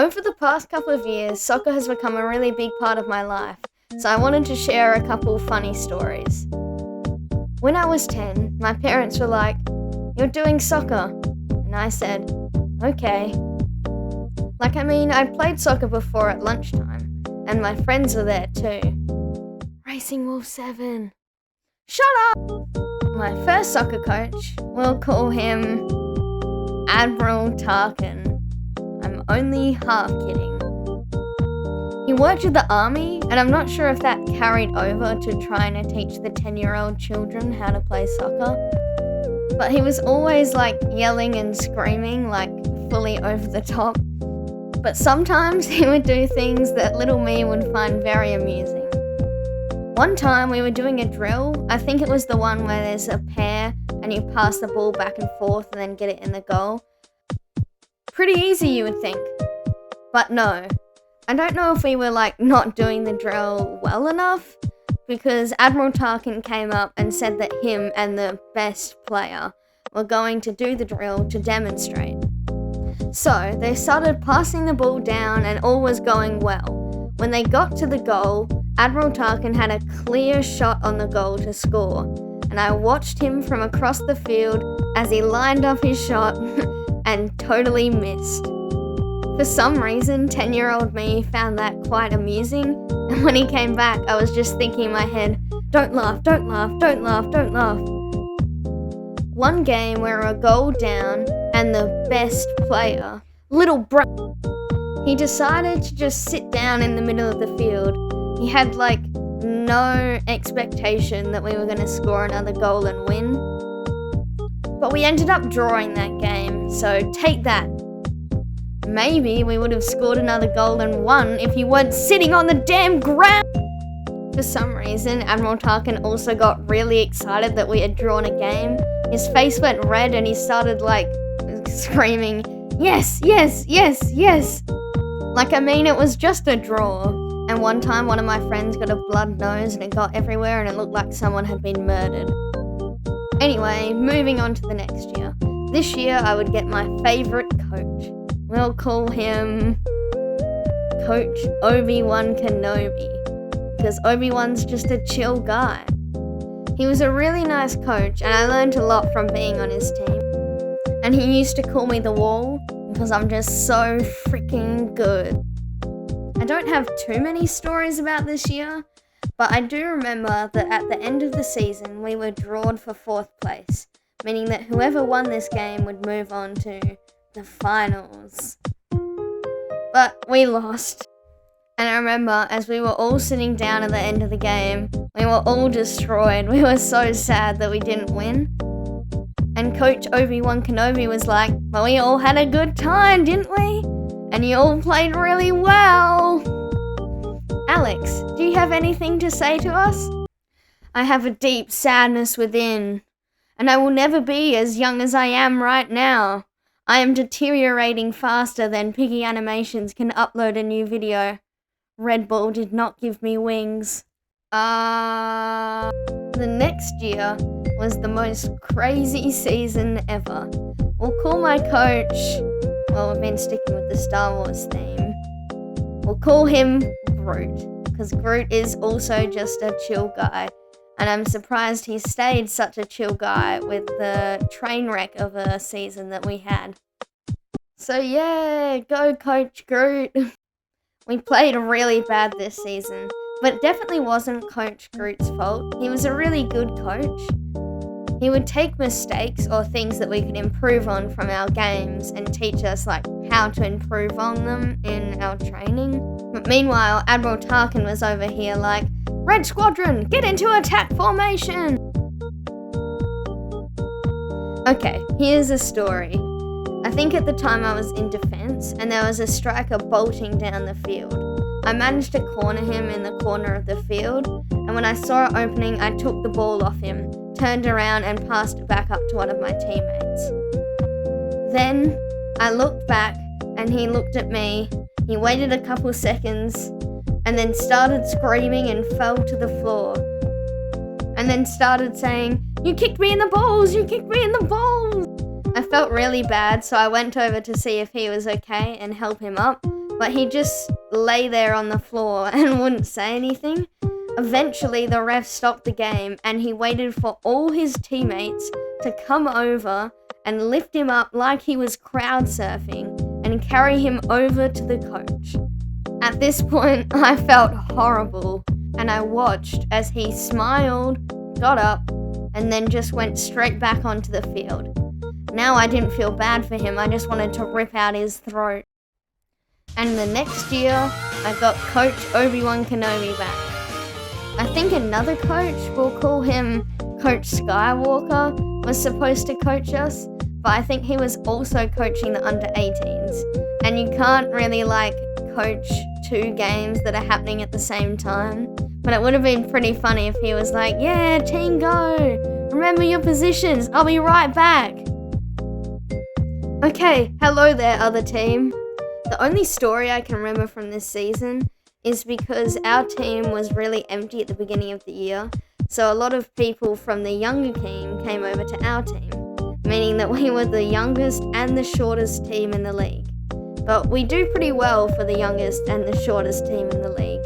Over the past couple of years, soccer has become a really big part of my life, so I wanted to share a couple funny stories. When I was 10, my parents were like, "You're doing soccer," and I said, "Okay." I played soccer before at lunchtime, and my friends were there too. Racing Wolf 7. Shut up! My first soccer coach, we'll call him Admiral Tarkin. I'm only half kidding. He worked with the army, and I'm not sure if that carried over to trying to teach the 10-year-old children how to play soccer. But he was always yelling and screaming, fully over the top. But sometimes he would do things that little me would find very amusing. One time we were doing a drill. I think it was the one where there's a pair and you pass the ball back and forth and then get it in the goal. Pretty easy, you would think. But no. I don't know if we were not doing the drill well enough, because Admiral Tarkin came up and said that him and the best player were going to do the drill to demonstrate. So they started passing the ball down and all was going well. When they got to the goal, Admiral Tarkin had a clear shot on the goal to score, and I watched him from across the field as he lined up his shot and totally missed. For some reason, 10-year-old me found that quite amusing, and when he came back, I was just thinking in my head, "Don't laugh, don't laugh, don't laugh, don't laugh." One game we were a goal down, and the best player, he decided to just sit down in the middle of the field. He had no expectation that we were going to score another goal and win. But we ended up drawing that game, so take that. Maybe we would have scored another goal and won if you weren't sitting on the damn ground. For some reason, Admiral Tarkin also got really excited that we had drawn a game. His face went red and he started screaming, "Yes, yes, yes, yes." It was just a draw. And one time one of my friends got a blood nose and it got everywhere and it looked like someone had been murdered. Anyway, moving on to the next year. This year I would get my favourite coach. We'll call him Coach Obi-Wan Kenobi, because Obi-Wan's just a chill guy. He was a really nice coach and I learned a lot from being on his team. And he used to call me the Wall because I'm just so freaking good. I don't have too many stories about this year, but I do remember that at the end of the season we were drawn for 4th place, meaning that whoever won this game would move on to the finals. But we lost. And I remember as we were all sitting down at the end of the game, we were all destroyed. We were so sad that we didn't win. And Coach Obi-Wan Kenobi was like, "Well, we all had a good time, didn't we? And you all played really well." Alex, do you have anything to say to us? I have a deep sadness within, and I will never be as young as I am right now. I am deteriorating faster than Piggy Animations can upload a new video. Red Bull did not give me wings. The next year was the most crazy season ever. We'll call my coach, we've been sticking with the Star Wars theme. We'll call him Groot, because Groot is also just a chill guy. And I'm surprised he stayed such a chill guy with the train wreck of a season that we had. So yeah, go Coach Groot. We played really bad this season, but it definitely wasn't Coach Groot's fault. He was a really good coach. He would take mistakes or things that we could improve on from our games and teach us how to improve on them in our training. But meanwhile, Admiral Tarkin was over here "Red Squadron, get into attack formation!" Okay, here's a story. I think at the time I was in defense and there was a striker bolting down the field. I managed to corner him in the corner of the field, and when I saw it opening, I took the ball off him, turned around and passed it back up to one of my teammates. Then I looked back and he looked at me. He waited a couple seconds and then started screaming and fell to the floor. And then started saying, "You kicked me in the balls! You kicked me in the balls!" I felt really bad, so I went over to see if he was okay and help him up, but he just lay there on the floor and wouldn't say anything. Eventually, the ref stopped the game and he waited for all his teammates to come over and lift him up like he was crowd surfing and carry him over to the coach. At this point, I felt horrible and I watched as he smiled, got up, and then just went straight back onto the field. Now I didn't feel bad for him, I just wanted to rip out his throat. And the next year, I got Coach Obi-Wan Kenobi back. I think another coach, we'll call him Coach Skywalker, was supposed to coach us, but I think he was also coaching the under-18s. And you can't really coach two games that are happening at the same time. But it would have been pretty funny if he was like, yeah, team go! Remember your positions, I'll be right back! Okay, hello there, other team. The only story I can remember from this season is because our team was really empty at the beginning of the year, so a lot of people from the younger team came over to our team, meaning that we were the youngest and the shortest team in the league. But we do pretty well for the youngest and the shortest team in the league.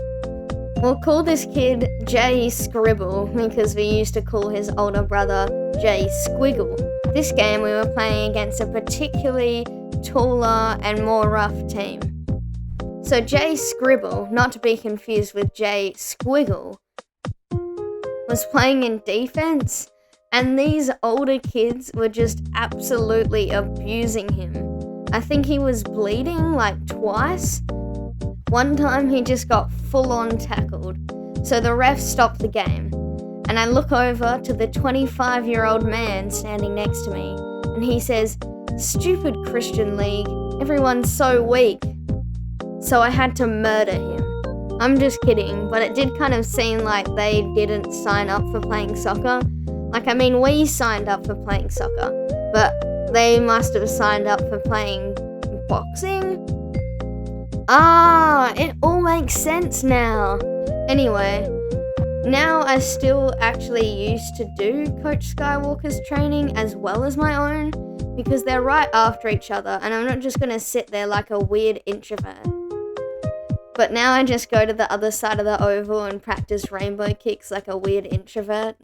We'll call this kid Jay Scribble because we used to call his older brother Jay Squiggle. This game we were playing against a particularly taller and more rough team. So Jay Scribble, not to be confused with Jay Squiggle, was playing in defense, and these older kids were just absolutely abusing him. I think he was bleeding twice. One time he just got full-on tackled, so the ref stopped the game. And I look over to the 25-year-old man standing next to me, and he says, "Stupid Christian League, everyone's so weak." So I had to murder him. I'm just kidding, but it did kind of seem like they didn't sign up for playing soccer. We signed up for playing soccer, but they must have signed up for playing boxing? It all makes sense now. Anyway, now I still actually used to do Coach Skywalker's training as well as my own, because they're right after each other, and I'm not just going to sit there like a weird introvert. But now I just go to the other side of the oval and practice rainbow kicks like a weird introvert.